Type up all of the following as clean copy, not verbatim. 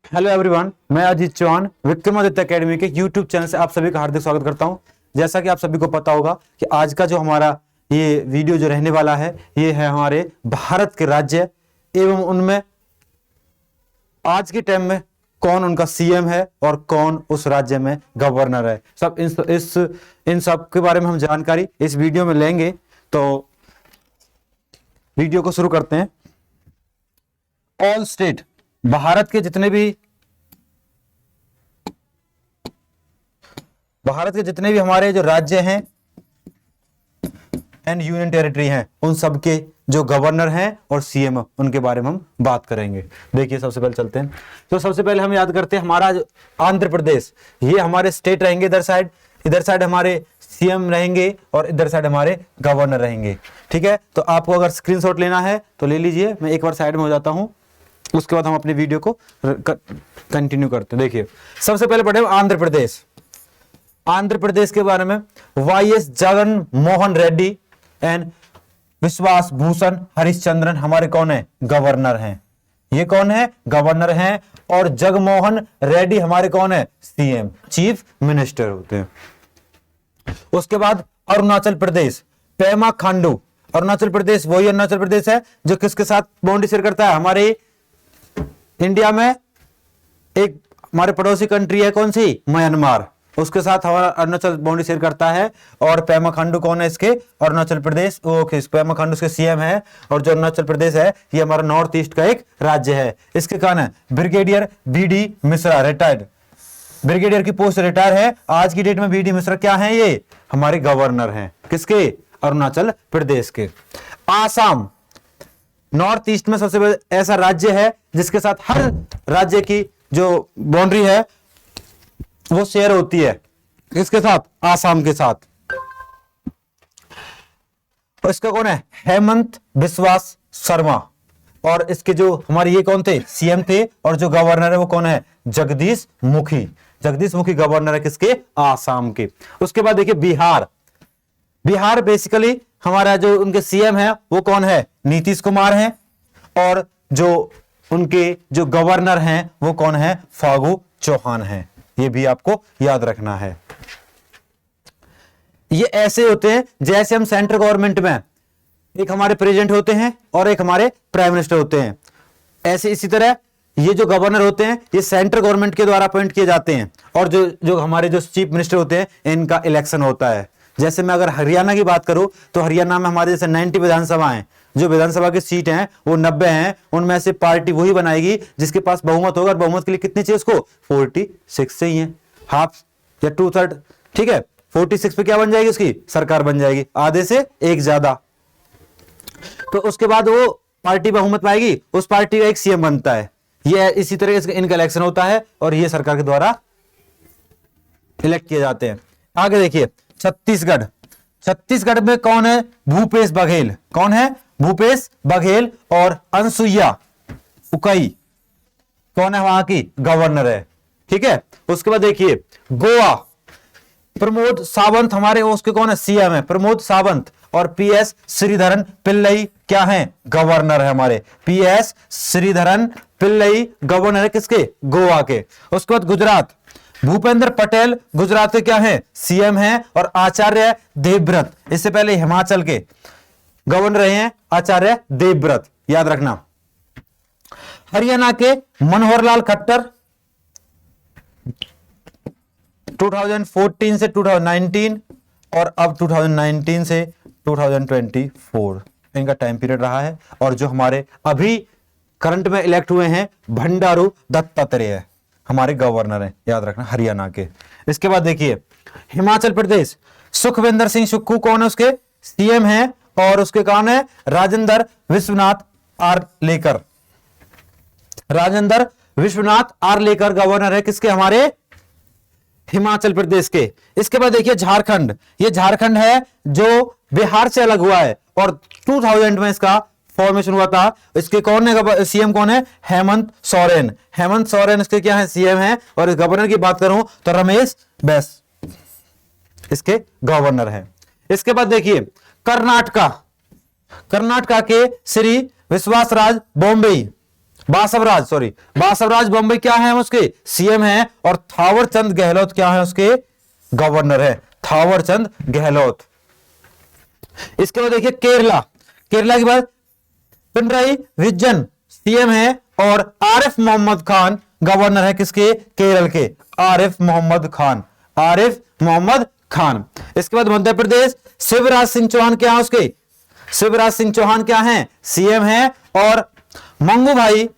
Hello everyone, मैं Ajit Chauhan Vikramaditya academy के YouTube channel से आप सभी का हार्दिक स्वागत करता हूं। जैसा कि आप सभी को पता होगा कि आज का जो हमारा ये वीडियो जो रहने वाला है ये है हमारे भारत के राज्य एवं उनमें आज के टाइम में कौन उनका सीएम है और कौन उस राज्य में गवर्नर है। सब इन सब के बारे में हम जानकारी इस वीडियो में लेंगे। तो वीडियो को शुरू करते हैं। ऑल स्टेट, भारत के जितने भी हमारे जो राज्य हैं एंड यूनियन टेरिटरी हैं उन सब के जो गवर्नर हैं और सीएम उनके बारे में हम बात करेंगे। देखिए सबसे पहले चलते हैं। तो सबसे पहले हम याद करते हैं हमारा आंध्र प्रदेश, ये हमारे स्टेट रहेंगे। इधर साइड हमारे सीएम रहेंगे और इधर साइड हमारे गवर्नर रहेंगे। ठीक है, तो आपको अगर स्क्रीनशॉट लेना है तो ले लीजिए। मैं एक बार साइड में हो जाता हूं, उसके बाद हम अपनी वीडियो को कंटिन्यू करते हैं। देखिए सबसे पहले पढ़े आंध्र प्रदेश। आंध्र प्रदेश के बारे में वाईएस जगन मोहन रेड्डी एंड विश्वास भूषण हरिश्चंद्रन हमारे कौन है? गवर्नर हैं। ये कौन है? गवर्नर हैं। और जगमोहन रेड्डी हमारे कौन है? सीएम, चीफ मिनिस्टर होते हैं। उसके बाद अरुणाचल प्रदेश, पेमा खांडू। अरुणाचल प्रदेश वही अरुणाचल प्रदेश है जो किसके साथ बाउंड्री शेयर करता है? हमारे इंडिया में एक हमारे पड़ोसी कंट्री है, कौन सी? म्यांमार। उसके साथ हमारा अरुणाचल बाउंड्री शेयर करता है। और पेमा खांडू कौन है इसके? अरुणाचल प्रदेश। ओके, पेमा खांडू इसके सीएम है। और जो अरुणाचल प्रदेश है ये हमारा नॉर्थ ईस्ट का एक राज्य है। इसके कौन है? Brigadier BD Mishra, retired brigadier की पोस्ट रिटायर है। आज की डेट में बीडी मिश्रा क्या है? ये हमारे गवर्नर हैं। किसके? अरुणाचल प्रदेश के। आसाम नॉर्थ ईस्ट में सबसे बड़ा ऐसा राज्य है जिसके साथ हर राज्य की जो बाउंड्री है वो शेयर होती है। किसके साथ? आसाम के साथ। और इसका कौन है? हेमंत बिस्वास शर्मा। और इसके जो हमारे ये कौन थे? सीएम थे। और जो गवर्नर है वो कौन है? जगदीश मुखी। जगदीश मुखी गवर्नर है किसके? आसाम के। उसके बाद देखिए बिहार। बिहार बेसिकली हमारा जो उनके सीएम है वो कौन है? नीतीश कुमार हैं। और जो उनके जो गवर्नर हैं वो कौन है? फागू चौहान हैं। ये भी आपको याद रखना है। ये ऐसे होते हैं जैसे हम सेंट्रल गवर्नमेंट में एक हमारे प्रेसिडेंट होते हैं और एक हमारे प्राइम मिनिस्टर होते हैं। ऐसे इसी तरह ये जो गवर्नर होते हैं ये सेंट्रल गवर्नमेंट के द्वारा अपॉइंट किए जाते हैं। और जो हमारे जो चीफ मिनिस्टर होते हैं इनका इलेक्शन होता है। जैसे मैं अगर हरियाणा की बात करूं तो हरियाणा में हमारे जैसे 90 विधानसभा हैं। जो विधानसभा की सीट हैं वो 90 हैं। उनमें से पार्टी वही बनाएगी जिसके पास बहुमत होगा। और बहुमत के लिए कितनी चाहिए उसको? 46 से ही है, हाफ या 2/3। ठीक है, 46 पे क्या बन जाएगी? उसकी सरकार बन जाएगी, आधे से एक ज्यादा। तो उसके बाद वो पार्टी बहुमत पाएगी, उस पार्टी का एक सीएम बनता है। ये इसी तरह इनका इलेक्शन होता है और ये सरकार के द्वारा इलेक्ट किए जाते हैं। आगे देखिए छत्तीसगढ़। छत्तीसगढ़ में कौन है? भूपेश बघेल। कौन है? भूपेश बघेल। और अनसुईया उकई कौन है? वहां की गवर्नर है। ठीक है, उसके बाद देखिए गोवा। प्रमोद सावंत हमारे उसके कौन है? सीएम है प्रमोद सावंत। और पीएस श्रीधरन पिल्लई क्या है? गवर्नर है हमारे। पीएस श्रीधरन पिल्लई गवर्नर है किसके? गोवा के। उसके बाद गुजरात, भूपेंद्र पटेल गुजरात के क्या है? सीएम है। और आचार्य देवव्रत, इससे पहले हिमाचल के गवर्नर रहे हैं आचार्य देवव्रत, याद रखना। हरियाणा के मनोहर लाल खट्टर 2014 से 2019 और अब 2019 से 2024 इनका टाइम पीरियड रहा है। और जो हमारे अभी करंट में इलेक्ट हुए हैं भंडारू दत्तात्रेय हमारे गवर्नर हैं, याद रखना, हरियाणा के। इसके बाद देखिए हिमाचल प्रदेश, सुखविंदर सिंह सुक्खू कौन है? उसके सीएम हैं। और उसके कौन है? राजेंद्र विश्वनाथ आर्लेकर। राजेंद्र विश्वनाथ आर्लेकर गवर्नर है किसके? हमारे हिमाचल प्रदेश के। इसके बाद देखिए झारखंड। ये झारखंड है जो बिहार से अलग हुआ है और 2000 में इसका फॉर्मेशन हुआ था। इसके कौन है? सीएम कौन है? हेमंत सोरेन। हेमंत सोरेन इसके क्या है? सीएम है। और इस गवर्नर की बात करूं तो रमेश बैस इसके गवर्नर है। इसके बाद देखिए कर्नाटका। कर्नाटका के श्री विश्वास राज बॉम्बे बासवराज बम्बई क्या है उसके सीएम है, और थावर चंद गहलोत क्या है उसके गवर्नर है, थावर चंद गहलोत। इसके बाद देखिए केरला के बाद पिनराई विजयन सीएम है, और आरिफ मोहम्मद खान गवर्नर है किसके, केरल के, आरिफ मोहम्मद खान। इसके बाद मध्य प्रदेश शिवराज सिंह चौहान क्या है उसके, शिवराज सिंह चौहान क्या है सीएम है, और मंगूभाई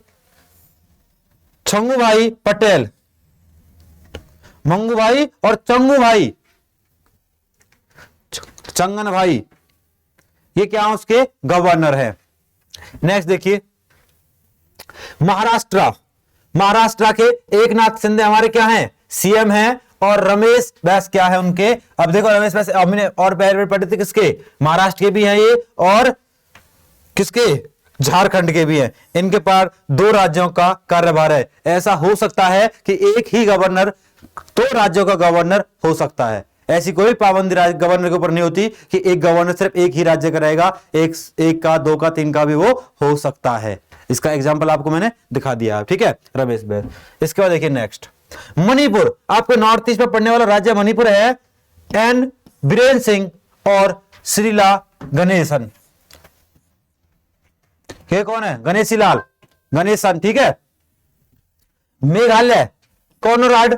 छंगूभाई पटेल, मंगूभाई और चंगूभाई चंगन भाई, ये क्या है उसके गवर्नर है। नेक्स्ट देखिए महाराष्ट्र के एकनाथ शिंदे हमारे क्या हैं सीएम हैं, और रमेश बैस क्या है उनके, अब देखो रमेश बैस हमने और पहले पढ़े थे किसके, महाराष्ट्र के भी हैं ये, और किसके झारखंड के भी हैं। इनके पास 2 राज्यों का कार्यभार है। ऐसा हो सकता है कि एक ही गवर्नर 2 राज्यों का गवर्नर हो सकता है, ऐसी कोई पाबंदी गवर्नर के ऊपर नहीं होती कि एक गवर्नर सिर्फ एक ही राज्य का रहेगा, एक का 2 का 3 का भी वो हो सकता है। इसका एग्जांपल आपको मैंने दिखा दिया, ठीक है, रमेश बैस। इसके बाद देखिए नेक्स्ट मणिपुर, आपको नॉर्थ ईस्ट में पड़ने वाला राज्य मणिपुर है, एन बीरेन सिंह और श्रीला गणेशन, ये कौन है, गणेशीलाल गणेशन, ठीक है। मेघालय कोनराड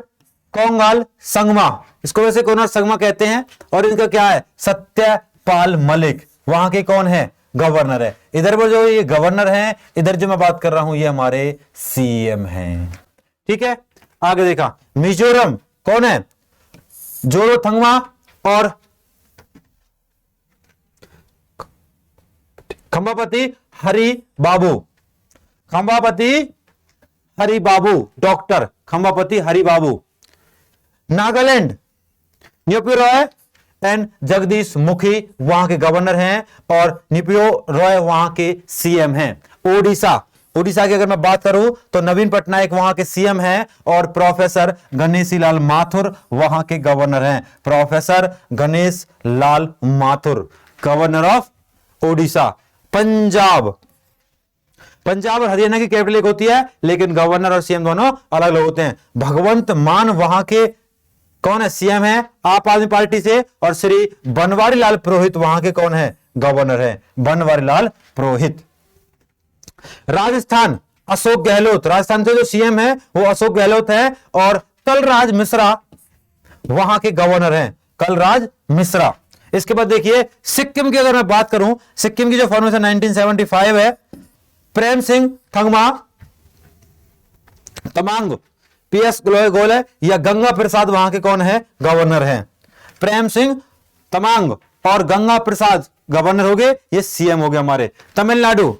कोंगाल संगमा, इसको वैसे कोनराड संगमा कहते हैं, और इनका क्या है सत्यपाल मलिक, वहां के कौन है गवर्नर है। इधर पर जो ये गवर्नर हैं, इधर जो मैं बात कर रहा हूं ये हमारे सीएम हैं, ठीक है। आगे देखा मिजोरम कौन है, जोरोथंगमा और खंबापति हरि बाबू, डॉक्टर खंबापति हरि बाबू। नागालैंड न्योपियो रॉय एंड जगदीश मुखी वहां के गवर्नर हैं, और न्योपियो रॉय वहां के सीएम हैं। ओडिशा की अगर मैं बात करूं तो नवीन पटनायक वहां के सीएम हैं, और प्रोफेसर गणेशी लाल माथुर वहां के गवर्नर हैं, professor Ganesh Lal Mathur governor of Odisha. Punjab और हरियाणा की कैपिटल एक होती है, लेकिन गवर्नर और सीएम दोनों अलग अलग होते हैं। भगवंत मान वहां के कौन है सीएम है आप आदमी पार्टी से, और श्री बनवारी लाल पुरोहित वहां के कौन है गवर्नर है, बनवारी लाल पुरोहित। राजस्थान अशोक गहलोत, राजस्थान के जो सीएम है वो अशोक गहलोत है, और कलराज मिश्रा वहां के गवर्नर हैं, कलराज मिश्रा। इसके बाद देखिए सिक्किम की अगर मैं बात करूं, सिक्किम की जो फॉर्मेशन 1975 है, प्रेम सिंह तमांग पीएस गोयल है, या गंगा प्रसाद वहां के कौन है गवर्नर हैं। प्रेम सिंह तमांग और गंगा प्रसाद गवर्नर हो गए, ये सीएम हो गए हमारे। तमिलनाडु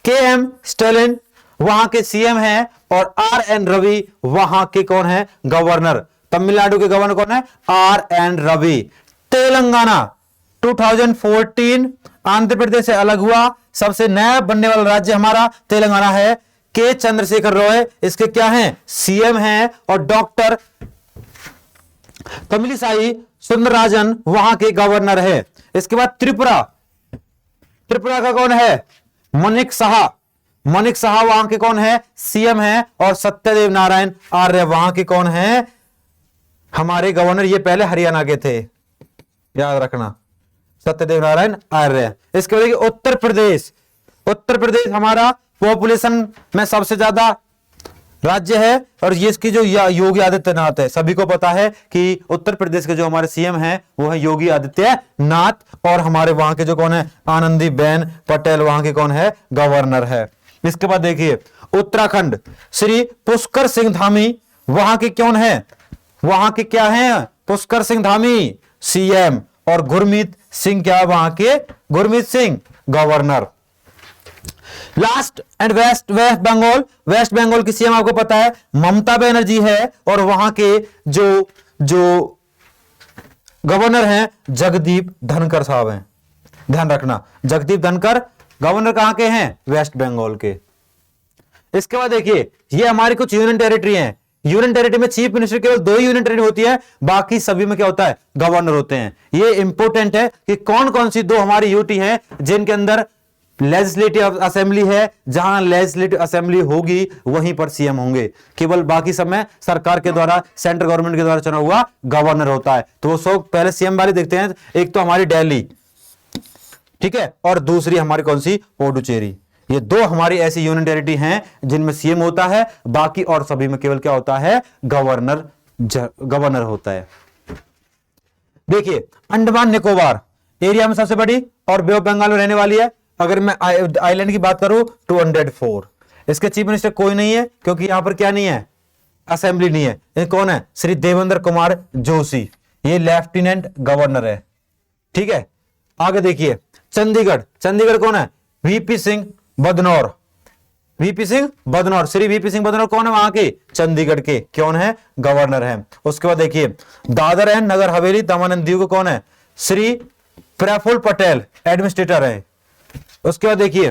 के.एम. स्टालिन वहां के सीएम हैं, और आर.एन. रवि वहां के कौन है गवर्नर। तमिलनाडु के गवर्नर कौन है आर.एन. रवि। तेलंगाना 2014 आंध्र प्रदेश से अलग हुआ, सबसे नया बनने वाला राज्य हमारा तेलंगाना है। के चंद्रशेखर रॉय इसके क्या हैं सीएम हैं, और डॉक्टर तमिलिसाई सुंदरराजन वहां के गवर्नर है। इसके बाद त्रिपुरा का कौन है मनिक साहा वहां के कौन है सीएम है, और सत्यदेव नारायण आर्य वहां के कौन है हमारे गवर्नर। ये पहले हरियाणा के थे, याद रखना, सत्यदेव नारायण आर्य। इसके बाद उत्तर प्रदेश हमारा पॉपुलेशन में सबसे ज्यादा राज्य है, और ये इसकी जो योगी आदित्यनाथ है, सभी को पता है कि उत्तर प्रदेश के जो हमारे सीएम हैं वो है योगी आदित्यनाथ, और हमारे वहां के जो कौन है आनंदीबेन पटेल वहां के कौन है गवर्नर है। इसके बाद देखिए उत्तराखंड श्री पुष्कर सिंह धामी वहां के कौन है, वहां के क्या है पुष्कर सिंह धामी सीएम, और गुरमीत सिंह क्या वहां के Gurmeet Singh governor. Last and West Bengal की सीएम आपको पता है ममता बनर्जी है, और वहां के जो गवर्नर हैं जगदीप धनखड़ साहब हैं। ध्यान रखना जगदीप धनखड़ गवर्नर कहां के हैं वेस्ट बंगाल के। इसके बाद देखिए ये हमारी कुछ यूनियन टेरिटरी हैं। यूनियन टेरिटरी में चीफ मिनिस्टर केवल 2 यूनियन टेरिटरी होती है, बाकी सभी में क्या होता है गवर्नर होते हैं। ये इंपॉर्टेंट है कि कौन कौन सी 2 हमारी यूटी हैं जिनके अंदर लेजिस्लेटिव असेंबली है, जहां लेजिस्लेटिव असेंबली होगी वहीं पर सीएम होंगे। केवल बाकी सब में सरकार के द्वारा, सेंट्रल गवर्नमेंट के द्वारा चुना हुआ गवर्नर होता है। तो वो सब पहले सीएम वाले देखते हैं। एक तो हमारी दिल्ली, ठीक है, और दूसरी हमारी कौन सी, पुडुचेरी। ये दो हमारी ऐसी यूनियन टेरिटरी हैं जिनमें सीएम होता है, बाकी और सभी में केवल क्या होता है, गवर्नर होता है। देखिए अंडमान निकोबार एरिया में सबसे बड़ी और बे ऑफ बंगाल में रहने वाली है। अगर मैं आइलैंड की बात करूं 204। इसके चीफ मिनिस्टर कोई नहीं है, क्योंकि यहां पर क्या नहीं है, असेंबली नहीं है। ये कौन है, श्री देवेंद्र कुमार जोशी, ये लेफ्टिनेंट गवर्नर है। ठीक है, आगे देखिए चंडीगढ़, चंडीगढ़ कौन है, VP Singh Badnore, VP Singh Badnore, Shri VP Singh Badnore कौन है, वहां के चंडीगढ़ के कौन है, गवर्नर है। उसके बाद देखिए दादर एंड नगर हवेली दमन एंड दीव को कौन है, श्री प्रफुल्ल पटेल एडमिनिस्ट्रेटर है। उसके बाद देखिए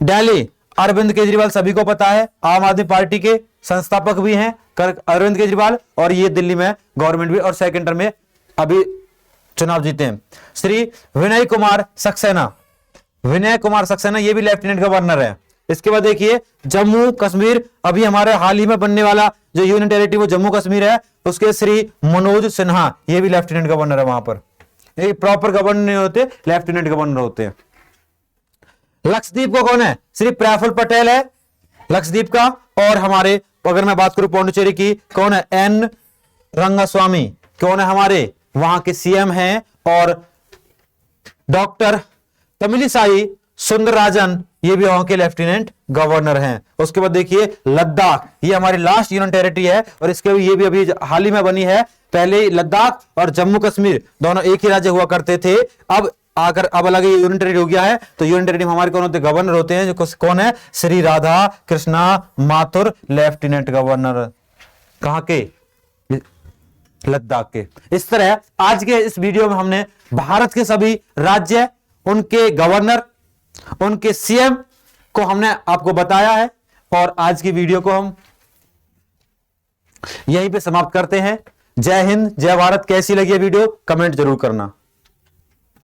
दिल्ली, अरविंद केजरीवाल सभी को पता है, आम आदमी पार्टी के संस्थापक भी हैं अरविंद केजरीवाल, और ये दिल्ली में गवर्नमेंट भी और सेकंड टर्म में अभी चुनाव जीते हैं। श्री विनय कुमार सक्सेना, विनय कुमार सक्सेना ये भी लेफ्टिनेंट गवर्नर है। इसके बाद देखिए जम्मू कश्मीर, अभी हमारे हाल ही में बनने वाला जो यूनियन टेरिटरी वो जम्मू कश्मीर है, उसके श्री मनोज सिन्हा ये भी लेफ्टिनेंट गवर्नर है। वहां पर ये प्रॉपर गवर्नर नहीं होते, लेफ्टिनेंट गवर्नर होते हैं। लक्षद्वीप को कौन है, श्री प्रफुल्ल पटेल है लक्षद्वीप का। और हमारे अगर मैं बात करूं पौंडुचेरी की, कौन है, एन रंगास्वामी कौन है, हमारे वहां के सीएम हैं। और डॉक्टर तमिलिसाई सुंदरराजन ये भी वहां के लेफ्टिनेंट गवर्नर हैं। उसके बाद देखिए लद्दाख, ये हमारी लास्ट यूनियन टेरिटरी है और इसके भी ये भी अभी हाल ही में बनी है। पहले लद्दाख और जम्मू कश्मीर दोनों एक ही राज्य हुआ करते थे, अब आकर अब अलग यूनियन टेरिटरी हो गया है। तो यूनियन टेरिटरी में हमारे कौन होते, गवर्नर होते हैं, जो कौन है, श्री राधा कृष्णा माथुर लेफ्टिनेंट गवर्नर, कहां के, लद्दाख के। इस तरह आज के इस वीडियो में हमने भारत के सभी राज्य, उनके गवर्नर, उनके सीएम को हमने आपको बताया है। और आज की वीडियो को हम यहीं पे समाप्त करते हैं। जय हिंद, जय भारत। कैसी लगी वीडियो कमेंट जरूर करना।